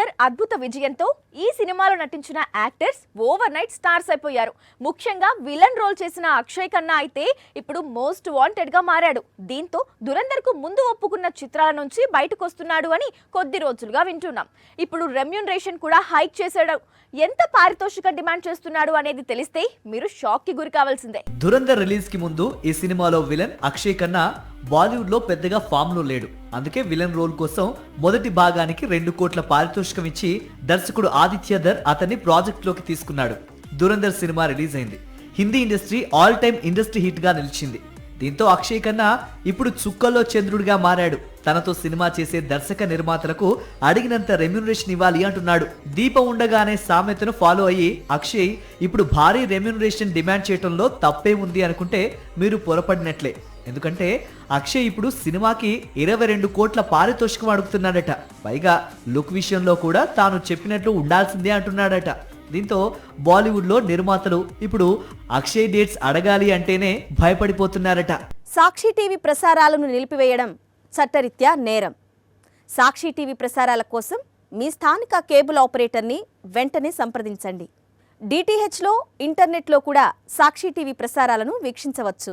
దురంధర్ అద్భుత విజయంతో ఈ సినిమాలో నటించిన యాక్టర్స్ ఓవర్ నైట్ స్టార్స్ అయిపోయారు. ముఖ్యంగా విలన్ రోల్ చేసిన అక్షయ్ ఖన్నా అయితే ఇప్పుడు మోస్ట్ వాంటెడ్ గా మారాడు. దీంతో దురంధర్ కు ముందు ఒప్పుకున్న చిత్రాల నుంచి బయటకు వస్తున్నాడు అని కొద్ది రోజులుగా వింటున్నాం. ఇప్పుడు రెమ్యూనరేషన్ కూడా హైక్ చేశాడు. ఎంత పారితోషిక డిమాండ్ చేస్తున్నాడు అనేది తెలిస్తే మీరు షాక్ కి గురి కావాల్సిందే. దురంధర్ రిలీజ్ కి ముందు ఈ సినిమాలో విలన్ అక్షయ్ ఖన్నా బాలీవుడ్ లో పెద్దగా ఫామ్ లో లేడు. అందుకే విలన్ రోల్ కోసం మొదటి భాగానికి 2 కోట్ల పారితోషికం ఇచ్చి దర్శకుడు ఆదిత్య అతన్ని ప్రాజెక్ట్ లోకి తీసుకున్నాడు. దురంధర్ సినిమా రిలీజ్ అయింది. Hindi industry all time industry hit గా నిలిచింది. దీంతో అక్షయ్ ఖన్నా ఇప్పుడు చుక్కల్లో చంద్రుడిగా మారాడు. తనతో సినిమా చేసే దర్శక నిర్మాతలకు అడిగినంత రెమ్యూనరేషన్ ఇవ్వాలి అంటున్నాడు. దీపం ఉండగానే సామెతను ఫాలో అయ్యి అక్షయ్ ఇప్పుడు భారీ రెమ్యూనరేషన్ డిమాండ్ చేయడంలో తప్పే ఉంది అనుకుంటే మీరు పొరపడినట్లే. ఎందుకంటే అక్షయ్ ఇప్పుడు సినిమాకి 22 కోట్ల పారితోషికం అడుగుతున్నాడట. పైగా లుక్ విషయంలో కూడా తాను చెప్పినట్లు ఉండాల్సిందే అంటున్నాడట. దీంతో బాలీవుడ్ లో నిర్మాతలు ఇప్పుడు అక్షయ్ డేట్స్ అడగాలి అంటేనే భయపడిపోతున్నారట. సాక్షి టీవీ ప్రసారాలను నిలిపివేయడం చట్టరీత్యా నేరం. సాక్షి టీవీ ప్రసారాల కోసం మీ స్థానిక కేబుల్ ఆపరేటర్ని వెంటనే సంప్రదించండి. డిటిహెచ్లో ఇంటర్నెట్లో కూడా సాక్షి టీవీ ప్రసారాలను వీక్షించవచ్చు.